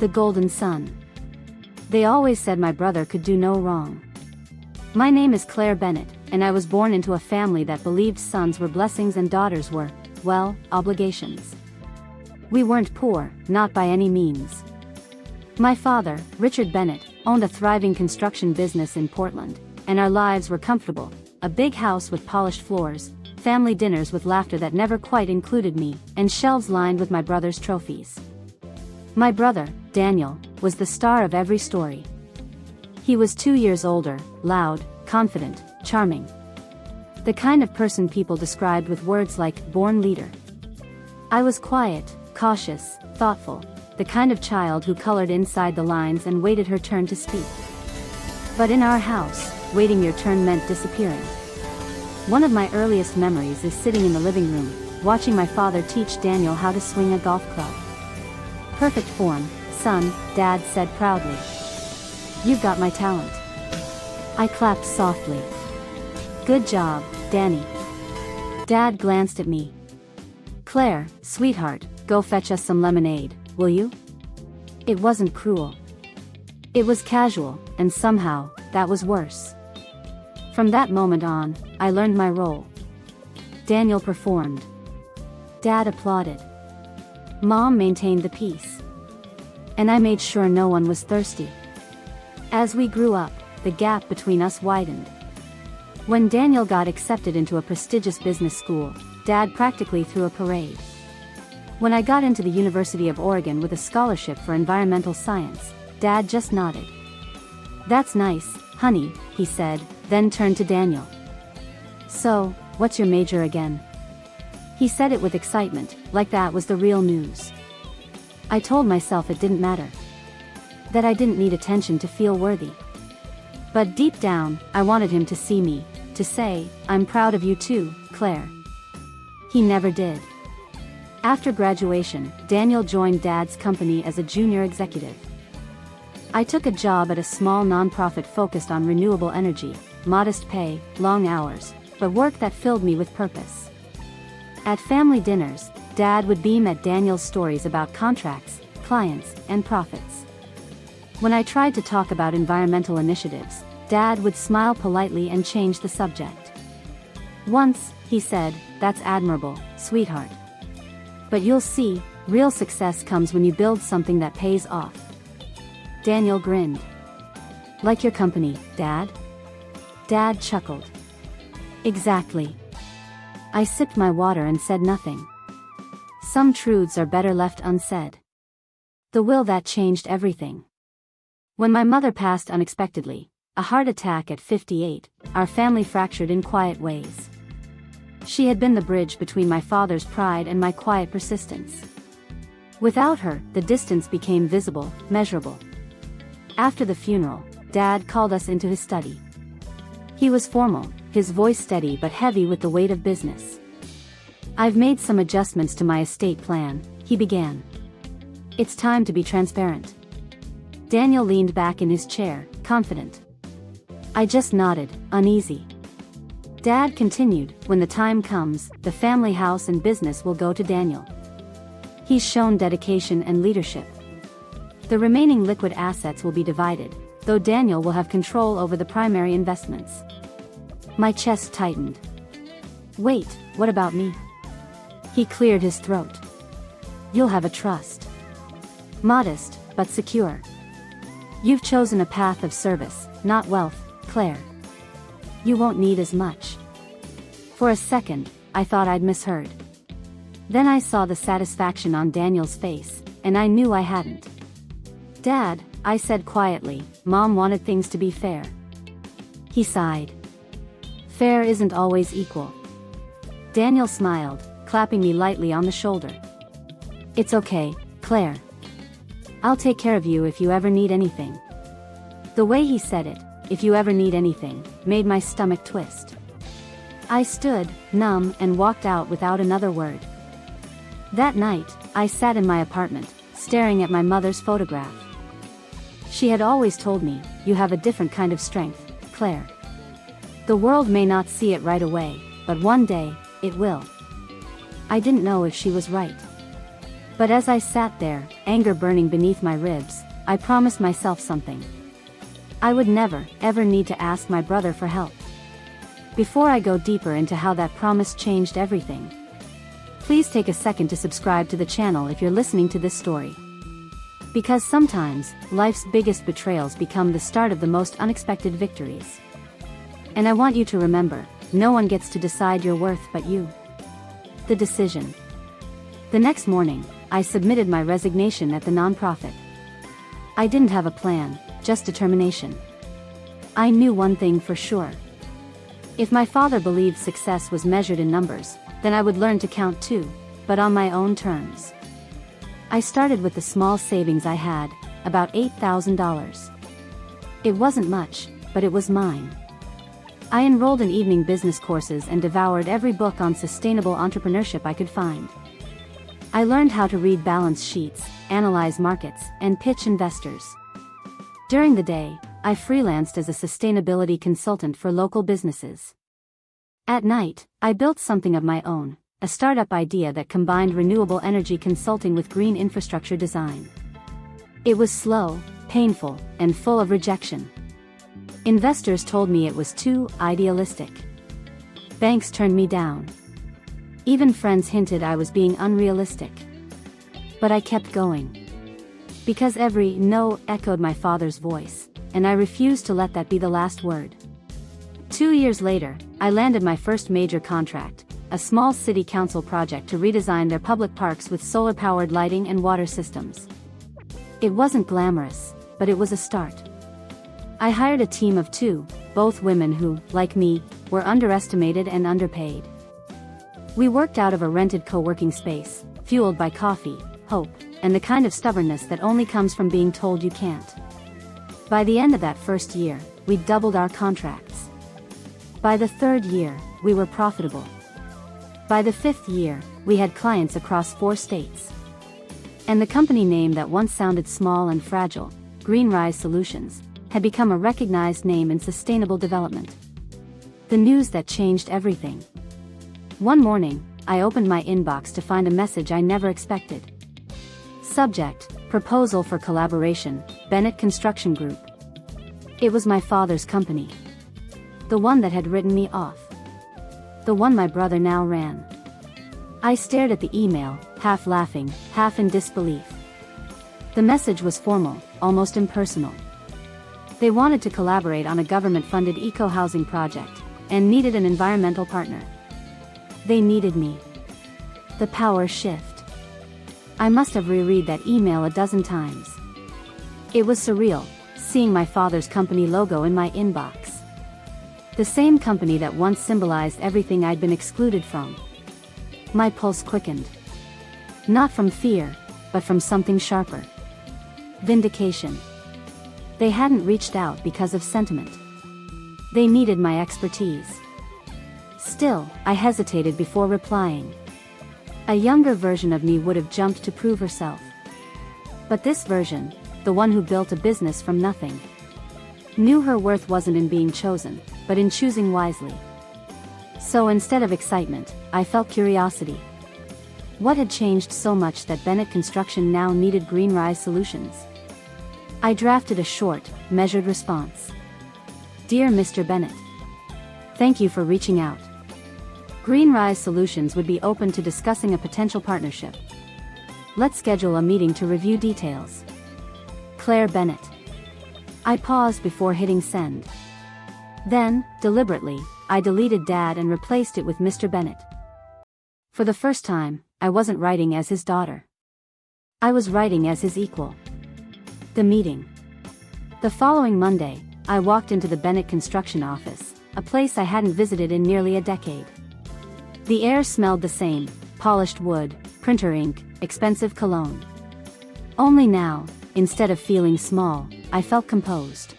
The golden son. They always said my brother could do no wrong. My name is Claire Bennett, and I was born into a family that believed sons were blessings and daughters were, well, obligations. We weren't poor, not by any means. My father, Richard Bennett, owned a thriving construction business in Portland, and our lives were comfortable: a big house with polished floors, family dinners with laughter that never quite included me, and shelves lined with my brother's trophies. My brother, Daniel, was the star of every story. He was 2 years older, loud, confident, charming. The kind of person people described with words like born leader. I was quiet, cautious, thoughtful, the kind of child who colored inside the lines and waited her turn to speak. But in our house, waiting your turn meant disappearing. One of my earliest memories is sitting in the living room, watching my father teach Daniel how to swing a golf club. Perfect form, son, Dad said proudly. You've got my talent. I clapped softly. Good job, Danny. Dad glanced at me. Claire, sweetheart, go fetch us some lemonade, will you? It wasn't cruel. It was casual, and somehow, that was worse. From that moment on, I learned my role. Daniel performed. Dad applauded. Mom maintained the peace. And I made sure no one was thirsty. As we grew up, the gap between us widened. When Daniel got accepted into a prestigious business school, Dad practically threw a parade. When I got into the University of Oregon with a scholarship for environmental science, Dad just nodded. That's nice, honey, he said, then turned to Daniel. So, what's your major again? He said it with excitement, like that was the real news. I told myself it didn't matter. That I didn't need attention to feel worthy. But deep down, I wanted him to see me, to say, I'm proud of you too, Claire. He never did. After graduation, Daniel joined Dad's company as a junior executive. I took a job at a small nonprofit focused on renewable energy, modest pay, long hours, but work that filled me with purpose. At family dinners, Dad would beam at Daniel's stories about contracts, clients, and profits. When I tried to talk about environmental initiatives, Dad would smile politely and change the subject. Once, he said, "That's admirable, sweetheart. But you'll see, real success comes when you build something that pays off." Daniel grinned. Like your company, Dad? Dad chuckled. Exactly. I sipped my water and said nothing. Some truths are better left unsaid. The will that changed everything. When my mother passed unexpectedly, a heart attack at 58, our family fractured in quiet ways. She had been the bridge between my father's pride and my quiet persistence. Without her, the distance became visible, measurable. After the funeral, Dad called us into his study. He was formal, his voice steady but heavy with the weight of business. I've made some adjustments to my estate plan, he began. It's time to be transparent. Daniel leaned back in his chair, confident. I just nodded, uneasy. Dad continued, when the time comes, the family house and business will go to Daniel. He's shown dedication and leadership. The remaining liquid assets will be divided, though Daniel will have control over the primary investments. My chest tightened. Wait, what about me? He cleared his throat. You'll have a trust. Modest, but secure. You've chosen a path of service, not wealth, Claire. You won't need as much. For a second, I thought I'd misheard. Then I saw the satisfaction on Daniel's face, and I knew I hadn't. Dad, I said quietly, Mom wanted things to be fair. He sighed. Fair isn't always equal. Daniel smiled, clapping me lightly on the shoulder. It's okay, Claire. I'll take care of you if you ever need anything. The way he said it, if you ever need anything, made my stomach twist. I stood, numb, and walked out without another word. That night, I sat in my apartment, staring at my mother's photograph. She had always told me, you have a different kind of strength, Claire. The world may not see it right away, but one day, it will. I didn't know if she was right. But as I sat there, anger burning beneath my ribs, I promised myself something. I would never, ever need to ask my brother for help. Before I go deeper into how that promise changed everything, please take a second to subscribe to the channel if you're listening to this story. Because sometimes, life's biggest betrayals become the start of the most unexpected victories. And I want you to remember, no one gets to decide your worth but you. The decision. The next morning, I submitted my resignation at the nonprofit. I didn't have a plan, just determination. I knew one thing for sure. If my father believed success was measured in numbers, then I would learn to count too, but on my own terms. I started with the small savings I had, about $8,000. It wasn't much, but it was mine. I enrolled in evening business courses and devoured every book on sustainable entrepreneurship I could find. I learned how to read balance sheets, analyze markets, and pitch investors. During the day, I freelanced as a sustainability consultant for local businesses. At night, I built something of my own, a startup idea that combined renewable energy consulting with green infrastructure design. It was slow, painful, and full of rejection. Investors told me it was too idealistic. Banks turned me down. Even friends hinted I was being unrealistic. But I kept going. Because every no echoed my father's voice, and I refused to let that be the last word. 2 years later, I landed my first major contract, a small city council project to redesign their public parks with solar-powered lighting and water systems. It wasn't glamorous, but it was a start. I hired a team of 2, both women who, like me, were underestimated and underpaid. We worked out of a rented co-working space, fueled by coffee, hope, and the kind of stubbornness that only comes from being told you can't. By the end of that first year, we doubled our contracts. By the 3rd year, we were profitable. By the 5th year, we had clients across 4 states. And the company name that once sounded small and fragile, Greenrise Solutions, had become a recognized name in sustainable development. The news that changed everything. One morning, I opened my inbox to find a message I never expected. Subject: Proposal for Collaboration, Bennett Construction Group. It was my father's company. The one that had written me off. The one my brother now ran. I stared at the email, half laughing, half in disbelief. The message was formal, almost impersonal. They wanted to collaborate on a government-funded eco-housing project, and needed an environmental partner. They needed me. The power shift. I must have reread that email a dozen times. It was surreal, seeing my father's company logo in my inbox. The same company that once symbolized everything I'd been excluded from. My pulse quickened. Not from fear, but from something sharper. Vindication. They hadn't reached out because of sentiment. They needed my expertise. Still, I hesitated before replying. A younger version of me would have jumped to prove herself. But this version, the one who built a business from nothing, knew her worth wasn't in being chosen, but in choosing wisely. So instead of excitement, I felt curiosity. What had changed so much that Bennett Construction now needed Greenrise Solutions? I drafted a short, measured response. Dear Mr. Bennett, thank you for reaching out. Greenrise Solutions would be open to discussing a potential partnership. Let's schedule a meeting to review details. Claire Bennett. I paused before hitting send. Then, deliberately, I deleted Dad and replaced it with Mr. Bennett. For the first time, I wasn't writing as his daughter. I was writing as his equal. The meeting. The following Monday, I walked into the Bennett Construction office, a place I hadn't visited in nearly a decade. The air smelled the same: polished wood, printer ink, expensive cologne. Only now, instead of feeling small, I felt composed.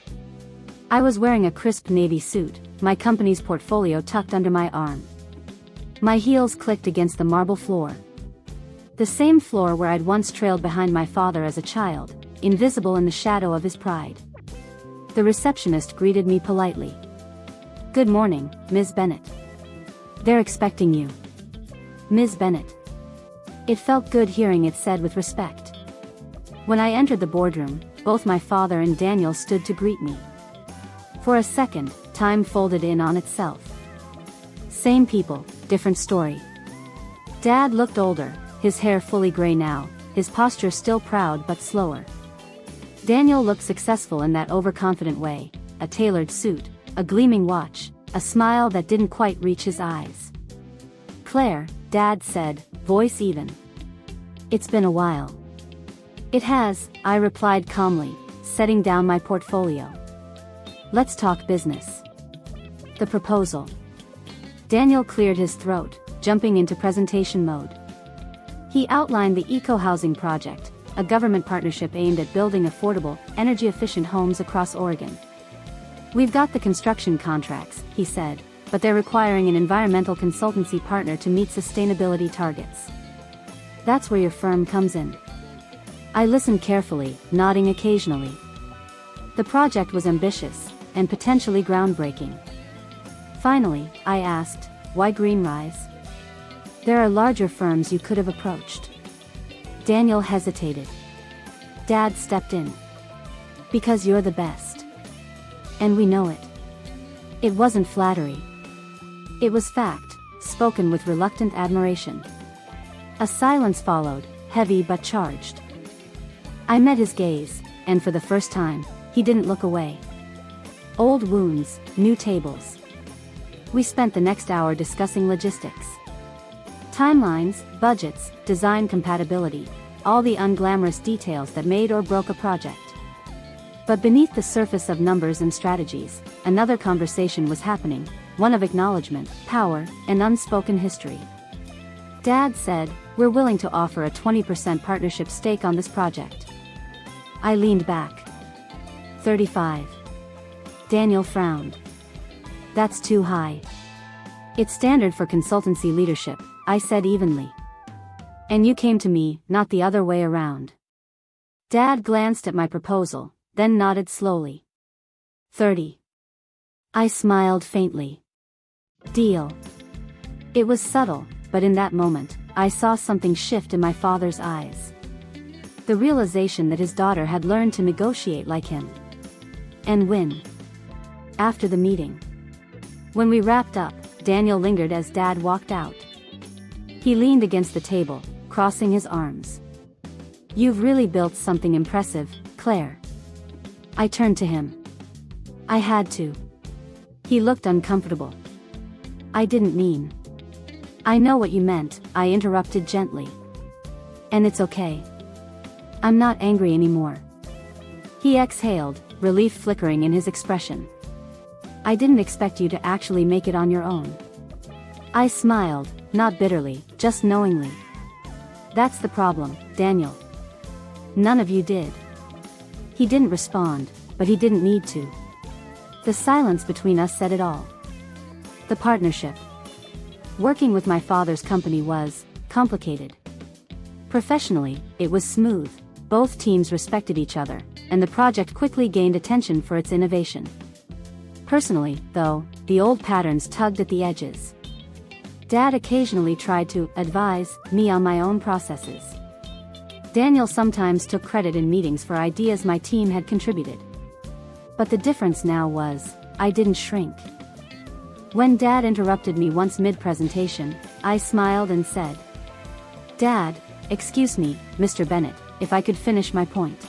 I was wearing a crisp navy suit, my company's portfolio tucked under my arm. My heels clicked against the marble floor. The same floor where I'd once trailed behind my father as a child, invisible in the shadow of his pride. The receptionist greeted me politely. Good morning, Ms. Bennett. They're expecting you. Ms. Bennett. It felt good hearing it said with respect. When I entered the boardroom, both my father and Daniel stood to greet me. For a second, time folded in on itself. Same people, different story. Dad looked older, his hair fully gray now, his posture still proud but slower. Daniel looked successful in that overconfident way, a tailored suit, a gleaming watch, a smile that didn't quite reach his eyes. "Claire," Dad said, voice even. "It's been a while." "It has," I replied calmly, setting down my portfolio. "Let's talk business." "The proposal." Daniel cleared his throat, jumping into presentation mode. He outlined the eco-housing project, a government partnership aimed at building affordable, energy-efficient homes across Oregon. "We've got the construction contracts," he said, "but they're requiring an environmental consultancy partner to meet sustainability targets. That's where your firm comes in." I listened carefully, nodding occasionally. The project was ambitious, and potentially groundbreaking. Finally, I asked, "Why Greenrise? There are larger firms you could have approached." Daniel hesitated. Dad stepped in. "Because you're the best. And we know it." It wasn't flattery. It was fact, spoken with reluctant admiration. A silence followed, heavy but charged. I met his gaze, and for the first time, he didn't look away. Old wounds, new tables. We spent the next hour discussing logistics. Timelines, budgets, design compatibility, all the unglamorous details that made or broke a project. But beneath the surface of numbers and strategies, another conversation was happening, one of acknowledgement, power, and unspoken history. Dad said, "We're willing to offer a 20% partnership stake on this project." I leaned back. 35. Daniel frowned. "That's too high." "It's standard for consultancy leadership," I said evenly. "And you came to me, not the other way around." Dad glanced at my proposal, then nodded slowly. 30. I smiled faintly. "Deal." It was subtle, but in that moment, I saw something shift in my father's eyes. The realization that his daughter had learned to negotiate like him. And win. After the meeting. When we wrapped up, Daniel lingered as Dad walked out. He leaned against the table, crossing his arms. "You've really built something impressive, Claire." I turned to him. I had to. He looked uncomfortable. "I didn't mean." "I know what you meant," I interrupted gently. "And it's okay. I'm not angry anymore." He exhaled, relief flickering in his expression. "I didn't expect you to actually make it on your own." I smiled, not bitterly, just knowingly. "That's the problem, Daniel. None of you did." He didn't respond, but he didn't need to. The silence between us said it all. The partnership. Working with my father's company was complicated. Professionally, it was smooth, both teams respected each other, and the project quickly gained attention for its innovation. Personally, though, the old patterns tugged at the edges. Dad occasionally tried to advise me on my own processes. Daniel sometimes took credit in meetings for ideas my team had contributed. But the difference now was, I didn't shrink. When Dad interrupted me once mid-presentation, I smiled and said, "Dad, excuse me, Mr. Bennett, if I could finish my point."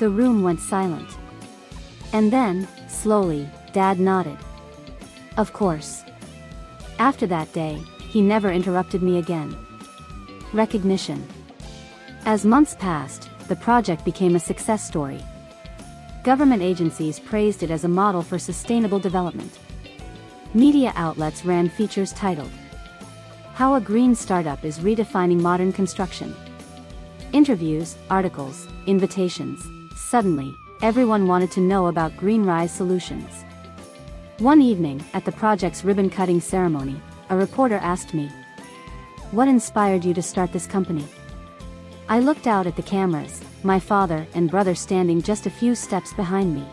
The room went silent. And then, slowly, Dad nodded. "Of course." After that day, he never interrupted me again. Recognition. As months passed, the project became a success story. Government agencies praised it as a model for sustainable development. Media outlets ran features titled, "How a Green Startup is Redefining Modern Construction." Interviews, articles, invitations. Suddenly, everyone wanted to know about Greenrise solutions. One evening, at the project's ribbon-cutting ceremony, a reporter asked me, "What inspired you to start this company?" I looked out at the cameras, my father and brother standing just a few steps behind me,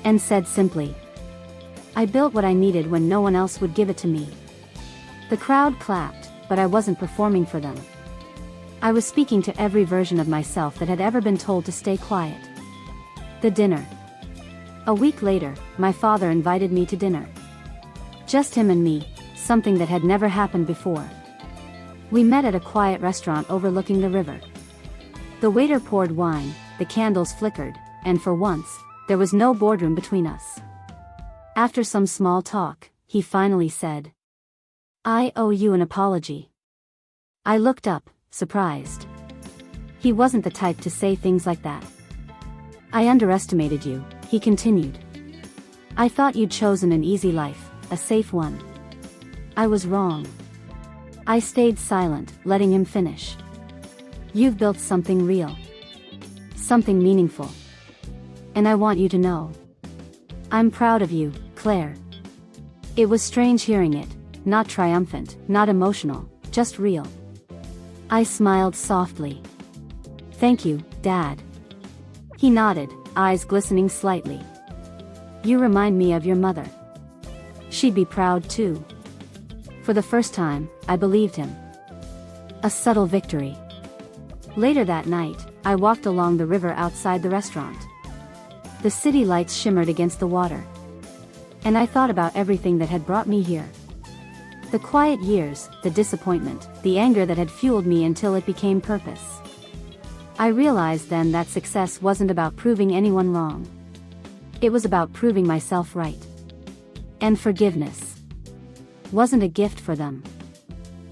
and said simply, "I built what I needed when no one else would give it to me." The crowd clapped, but I wasn't performing for them. I was speaking to every version of myself that had ever been told to stay quiet. The dinner. A week later, my father invited me to dinner. Just him and me, something that had never happened before. We met at a quiet restaurant overlooking the river. The waiter poured wine, the candles flickered, and for once, there was no boardroom between us. After some small talk, he finally said, "I owe you an apology." I looked up, surprised. He wasn't the type to say things like that. "I underestimated you," he continued. "I thought you'd chosen an easy life, a safe one. I was wrong." I stayed silent, letting him finish. "You've built something real. Something meaningful. And I want you to know. I'm proud of you, Claire." It was strange hearing it, not triumphant, not emotional, just real. I smiled softly. "Thank you, Dad." He nodded, eyes glistening slightly. "You remind me of your mother. She'd be proud too." For the first time, I believed him. A subtle victory. Later that night, I walked along the river outside the restaurant. The city lights shimmered against the water. And I thought about everything that had brought me here. The quiet years, the disappointment, the anger that had fueled me until it became purpose. I realized then that success wasn't about proving anyone wrong. It was about proving myself right. And forgiveness wasn't a gift for them.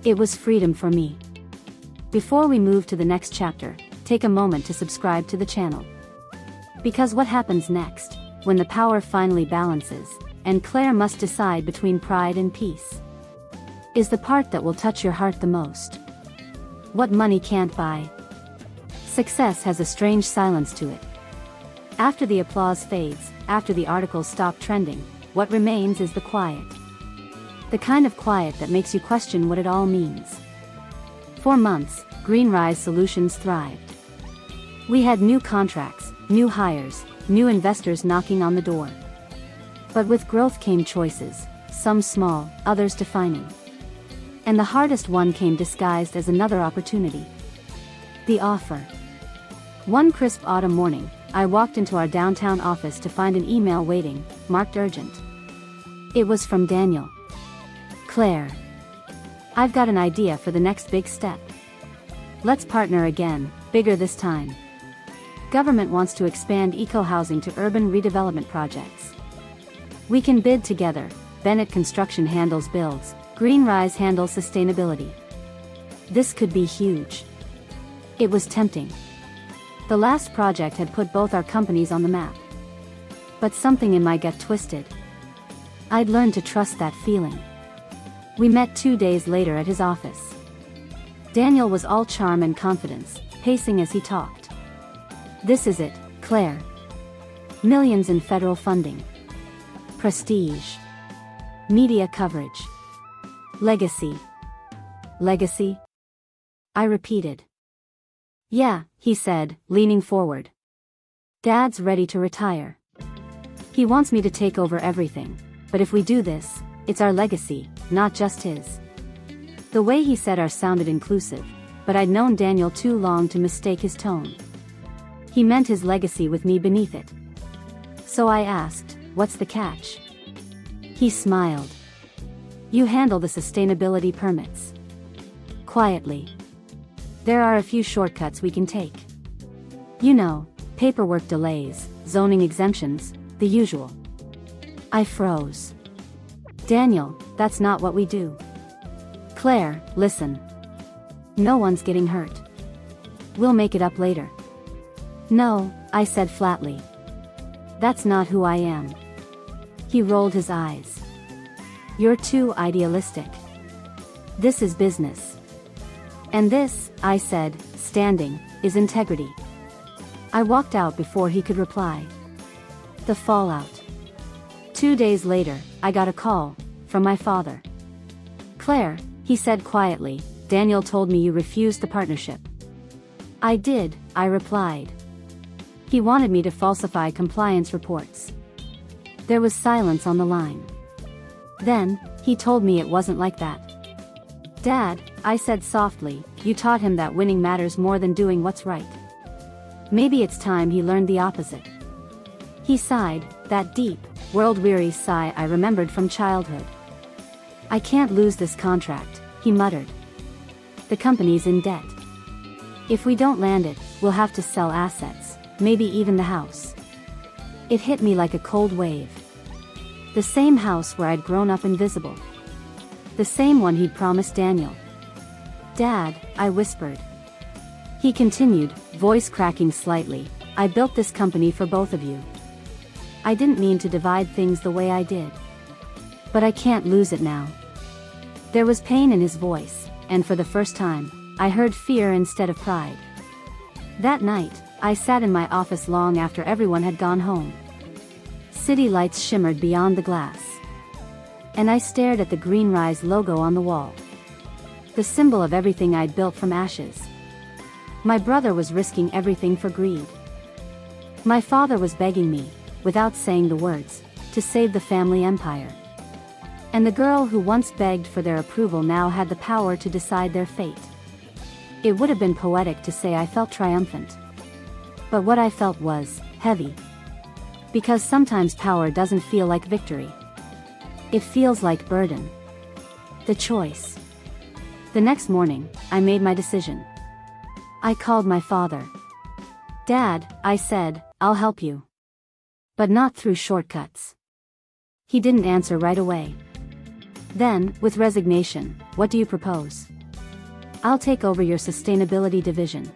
It was freedom for me. Before we move to the next chapter, take a moment to subscribe to the channel. Because what happens next, when the power finally balances, and Claire must decide between pride and peace, is the part that will touch your heart the most. What money can't buy. Success has a strange silence to it. After the applause fades, after the articles stop trending, what remains is the quiet. The kind of quiet that makes you question what it all means. For months, Greenrise Solutions thrived. We had new contracts, new hires, new investors knocking on the door. But with growth came choices, some small, others defining. And the hardest one came disguised as another opportunity. The offer. One crisp autumn morning, I walked into our downtown office to find an email waiting, marked urgent. It was from Daniel. "Claire, I've got an idea for the next big step. Let's partner again, bigger this time. Government wants to expand eco-housing to urban redevelopment projects. We can bid together. Bennett Construction handles builds, Greenrise handles sustainability. This could be huge." It was tempting. The last project had put both our companies on the map. But something in my gut twisted. I'd learned to trust that feeling. We met 2 days later at his office. Daniel was all charm and confidence, pacing as he talked. "This is it, Claire. Millions in federal funding. Prestige. Media coverage. Legacy." "Legacy?" I repeated. "Yeah," he said, leaning forward. "Dad's ready to retire. He wants me to take over everything, but if we do this, it's our legacy, not just his." The way he said "our" sounded inclusive, but I'd known Daniel too long to mistake his tone. He meant his legacy with me beneath it. So I asked, "What's the catch?" He smiled. "You handle the sustainability permits." Quietly. "There are a few shortcuts we can take. You know, paperwork delays, zoning exemptions, the usual." I froze. "Daniel, that's not what we do." "Claire, listen. No one's getting hurt. We'll make it up later." "No," I said flatly. "That's not who I am." He rolled his eyes. "You're too idealistic. This is business. And this," I said, standing, "is integrity." I walked out before he could reply. The fallout. 2 days later, I got a call from my father. "Claire," he said quietly, "Daniel told me you refused the partnership." "I did," I replied. "He wanted me to falsify compliance reports." There was silence on the line. Then, he told me it wasn't like that. "Dad," I said softly, you taught him that winning matters more than doing what's right. Maybe it's time he learned the opposite. He sighed, that deep, world-weary sigh I remembered from childhood. I can't lose this contract, he muttered. The company's in debt. If we don't land it, we'll have to sell assets, maybe even the house. It hit me like a cold wave. The same house where I'd grown up invisible. The same one he'd promised Daniel. Dad, I whispered. He continued, voice cracking slightly, I built this company for both of you. I didn't mean to divide things the way I did. But I can't lose it now. There was pain in his voice, and for the first time, I heard fear instead of pride. That night, I sat in my office long after everyone had gone home. City lights shimmered beyond the glass. And I stared at the Green Rise logo on the wall. The symbol of everything I'd built from ashes. My brother was risking everything for greed. My father was begging me, without saying the words, to save the family empire. And the girl who once begged for their approval now had the power to decide their fate. It would have been poetic to say I felt triumphant. But what I felt was heavy. Because sometimes power doesn't feel like victory. It feels like burden. The choice. The next morning, I made my decision. I called my father. Dad, I said, I'll help you. But not through shortcuts. He didn't answer right away. Then, with resignation, what do you propose? I'll take over your sustainability division.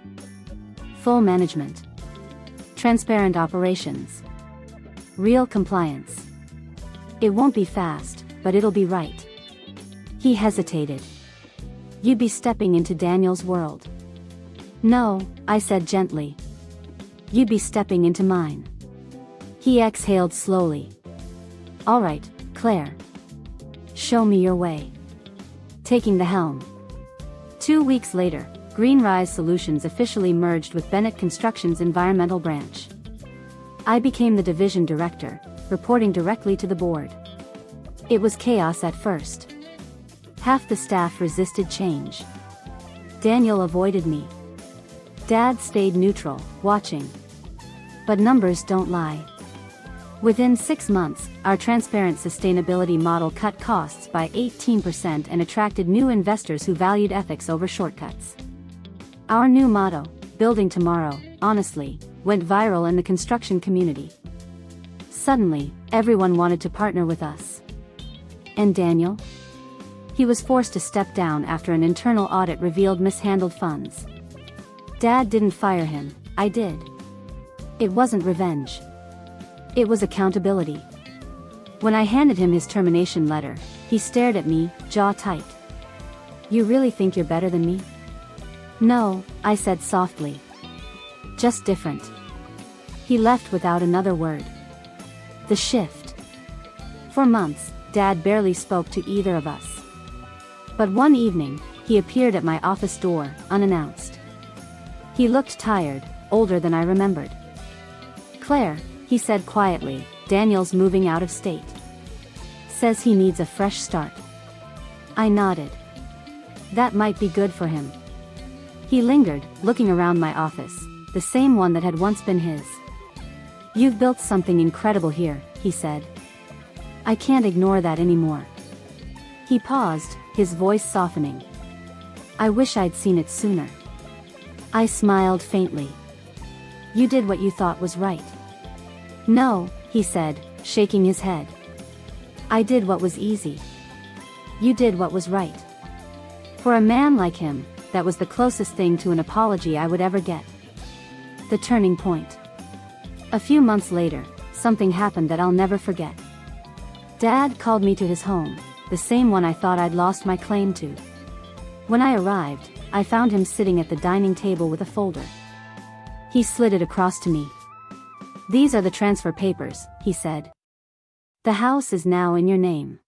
Full management. Transparent operations. Real compliance. It won't be fast, but it'll be right. He hesitated. You'd be stepping into Daniel's world. No, I said gently. You'd be stepping into mine. He exhaled slowly. All right, Claire. Show me your way. Taking the helm. 2 weeks later, Green Rise Solutions officially merged with Bennett Construction's environmental branch. I became the division director, reporting directly to the board. It was chaos at first. Half the staff resisted change. Daniel avoided me. Dad stayed neutral, watching. But numbers don't lie. Within 6 months, our transparent sustainability model cut costs by 18% and attracted new investors who valued ethics over shortcuts. Our new motto, Building Tomorrow, honestly, went viral in the construction community. Suddenly, everyone wanted to partner with us. And Daniel? He was forced to step down after an internal audit revealed mishandled funds. Dad didn't fire him, I did. It wasn't revenge. It was accountability. When I handed him his termination letter, he stared at me, jaw tight. You really think you're better than me? No, I said softly. Just different. He left without another word. The shift. For months, Dad barely spoke to either of us. But one evening, he appeared at my office door, unannounced. He looked tired, older than I remembered. Claire, he said quietly, Daniel's moving out of state. Says he needs a fresh start. I nodded. That might be good for him. He lingered, looking around my office, the same one that had once been his. You've built something incredible here, he said. I can't ignore that anymore. He paused, his voice softening. I wish I'd seen it sooner. I smiled faintly. You did what you thought was right. No, he said, shaking his head. I did what was easy. You did what was right. For a man like him, that was the closest thing to an apology I would ever get. The turning point. A few months later, something happened that I'll never forget. Dad called me to his home, the same one I thought I'd lost my claim to. When I arrived, I found him sitting at the dining table with a folder. He slid it across to me. These are the transfer papers, he said. The house is now in your name.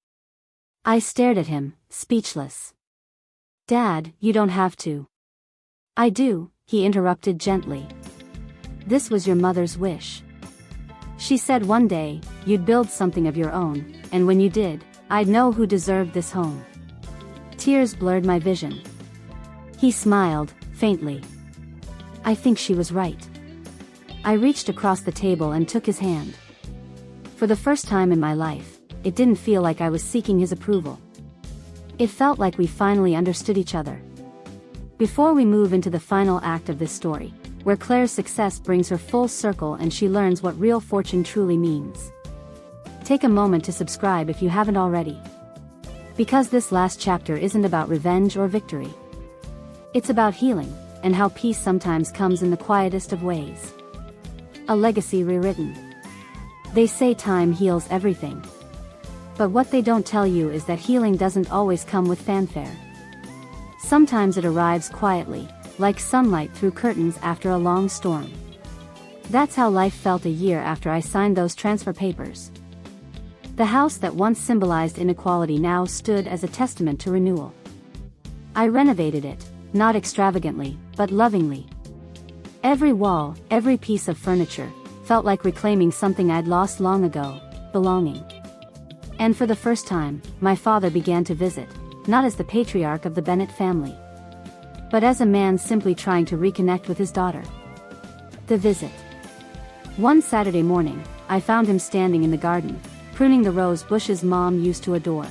I stared at him, speechless. Dad, you don't have to. I do, he interrupted gently. This was your mother's wish. She said one day, you'd build something of your own, and when you did, I'd know who deserved this home. Tears blurred my vision. He smiled, faintly. I think she was right. I reached across the table and took his hand. For the first time in my life, it didn't feel like I was seeking his approval. It felt like we finally understood each other. Before we move into the final act of this story, where Claire's success brings her full circle and she learns what real fortune truly means, take a moment to subscribe if you haven't already. Because this last chapter isn't about revenge or victory. It's about healing, and how peace sometimes comes in the quietest of ways. A legacy rewritten. They say time heals everything. But what they don't tell you is that healing doesn't always come with fanfare. Sometimes it arrives quietly, like sunlight through curtains after a long storm. That's how life felt a year after I signed those transfer papers. The house that once symbolized inequality now stood as a testament to renewal. I renovated it, not extravagantly, but lovingly. Every wall, every piece of furniture, felt like reclaiming something I'd lost long ago, belonging. And for the first time, my father began to visit, not as the patriarch of the Bennett family, but as a man simply trying to reconnect with his daughter. The visit. One Saturday morning, I found him standing in the garden, pruning the rose bushes Mom used to adore.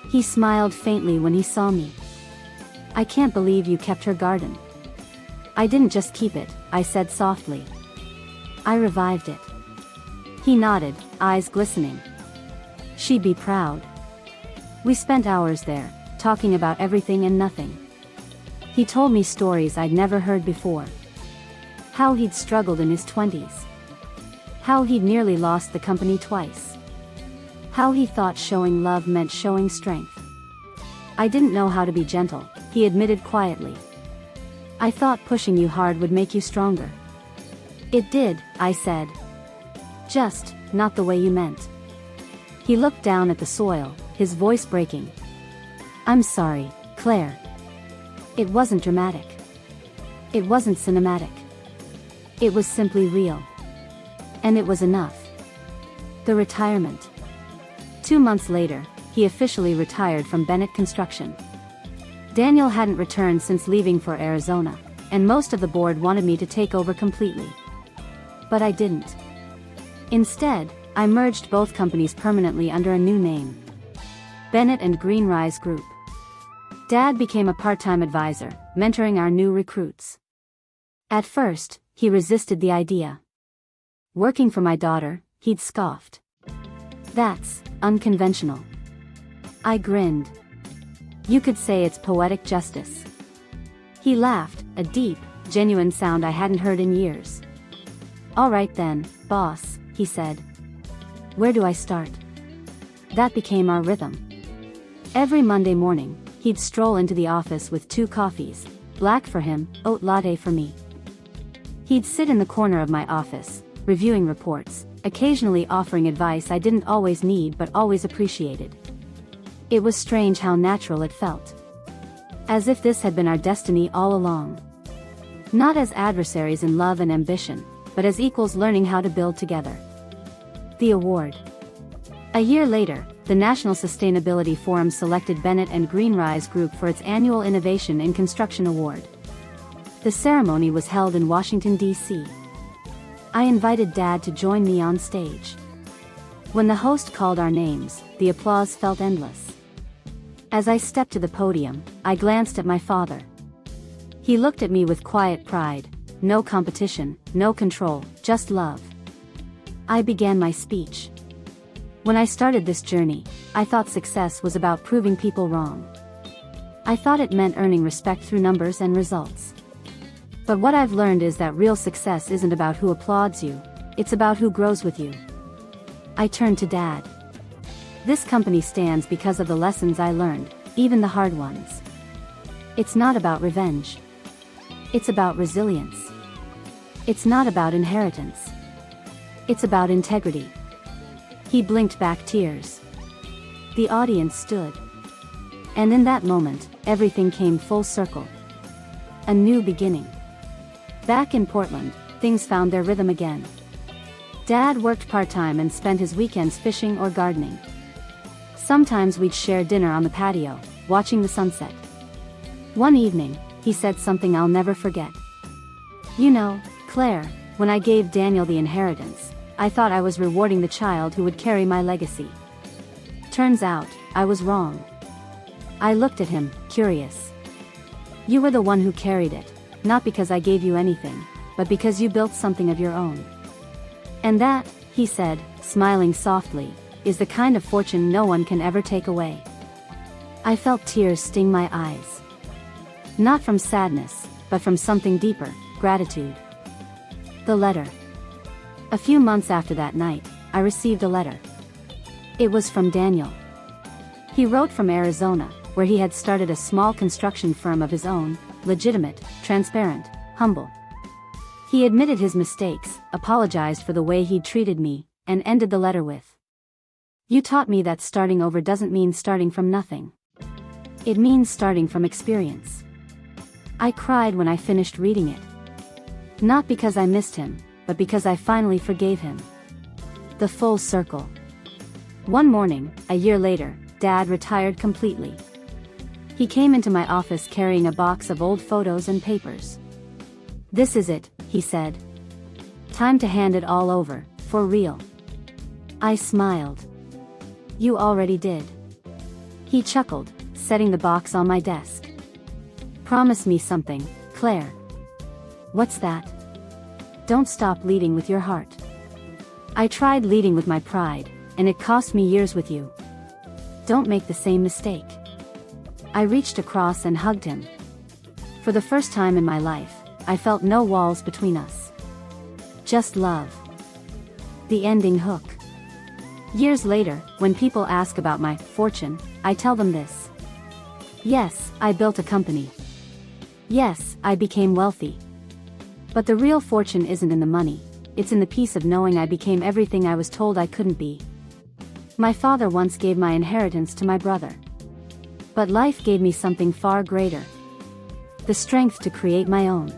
He smiled faintly when he saw me. I can't believe you kept her garden. I didn't just keep it, I said softly. I revived it. He nodded, eyes glistening. She'd be proud. We spent hours there, talking about everything and nothing. He told me stories I'd never heard before. How he'd struggled in his 20s. How he'd nearly lost the company twice. How he thought showing love meant showing strength. I didn't know how to be gentle, he admitted quietly. I thought pushing you hard would make you stronger. It did, I said. Just, not the way you meant. He looked down at the soil, his voice breaking. I'm sorry, Claire. It wasn't dramatic. It wasn't cinematic. It was simply real. And it was enough. The retirement. 2 months later, he officially retired from Bennett Construction. Daniel hadn't returned since leaving for Arizona, and most of the board wanted me to take over completely. But I didn't. Instead, I merged both companies permanently under a new name. Bennett and Greenrise Group. Dad became a part-time advisor, mentoring our new recruits. At first, he resisted the idea. Working for my daughter, he'd scoffed. That's unconventional. I grinned. You could say it's poetic justice. He laughed, a deep, genuine sound I hadn't heard in years. All right then, boss, he said. Where do I start? That became our rhythm. Every Monday morning, he'd stroll into the office with 2 coffees, black for him, oat latte for me. He'd sit in the corner of my office, reviewing reports, occasionally offering advice I didn't always need but always appreciated. It was strange how natural it felt. As if this had been our destiny all along. Not as adversaries in love and ambition, but as equals learning how to build together. The award. A year later, the National Sustainability Forum selected Bennett and Greenrise Group for its annual Innovation in Construction Award. The ceremony was held in Washington, D.C. I invited Dad to join me on stage. When the host called our names, the applause felt endless. As I stepped to the podium, I glanced at my father. He looked at me with quiet pride. No competition, no control, just love. I began my speech. When I started this journey, I thought success was about proving people wrong. I thought it meant earning respect through numbers and results. But what I've learned is that real success isn't about who applauds you, it's about who grows with you. I turned to Dad. This company stands because of the lessons I learned, even the hard ones. It's not about revenge. It's about resilience. It's not about inheritance. It's about integrity. He blinked back tears. The audience stood. And in that moment, everything came full circle. A new beginning. Back in Portland, things found their rhythm again. Dad worked part-time and spent his weekends fishing or gardening. Sometimes we'd share dinner on the patio, watching the sunset. One evening, he said something I'll never forget. "You know, Claire, when I gave Daniel the inheritance, I thought I was rewarding the child who would carry my legacy. Turns out, I was wrong." I looked at him, curious. "You were the one who carried it, not because I gave you anything, but because you built something of your own. And that," he said, smiling softly, "is the kind of fortune no one can ever take away." I felt tears sting my eyes. Not from sadness, but from something deeper, gratitude. The letter. A few months after that night, I received a letter. It was from Daniel. He wrote from Arizona, where he had started a small construction firm of his own, legitimate, transparent, humble. He admitted his mistakes, apologized for the way he'd treated me, and ended the letter with, "You taught me that starting over doesn't mean starting from nothing. It means starting from experience." I cried when I finished reading it. Not because I missed him, but because I finally forgave him. The full circle. One morning, a year later, Dad retired completely. He came into my office carrying a box of old photos and papers. "This is it," he said. "Time to hand it all over, for real." I smiled. "You already did." He chuckled, setting the box on my desk. "Promise me something, Claire." "What's that?" "Don't stop leading with your heart." "I tried leading with my pride, and it cost me years with you. Don't make the same mistake." I reached across and hugged him. For the first time in my life, I felt no walls between us. Just love. The ending hook. Years later, when people ask about my fortune, I tell them this. Yes, I built a company. Yes, I became wealthy. But the real fortune isn't in the money, it's in the peace of knowing I became everything I was told I couldn't be. My father once gave my inheritance to my brother. But life gave me something far greater. The strength to create my own.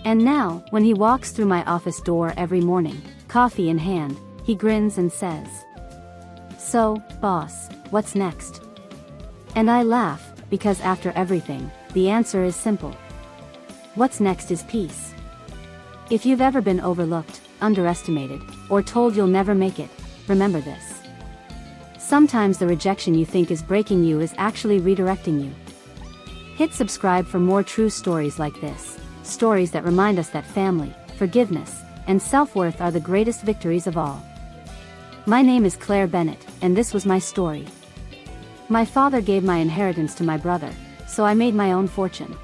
And now, when he walks through my office door every morning, coffee in hand, he grins and says, "So, boss, what's next?" And I laugh, because after everything, the answer is simple. What's next is peace. If you've ever been overlooked, underestimated, or told you'll never make it, remember this. Sometimes the rejection you think is breaking you is actually redirecting you. Hit subscribe for more true stories like this, stories that remind us that family, forgiveness, and self-worth are the greatest victories of all. My name is Claire Bennett, and this was my story. My father gave my inheritance to my brother, so I made my own fortune.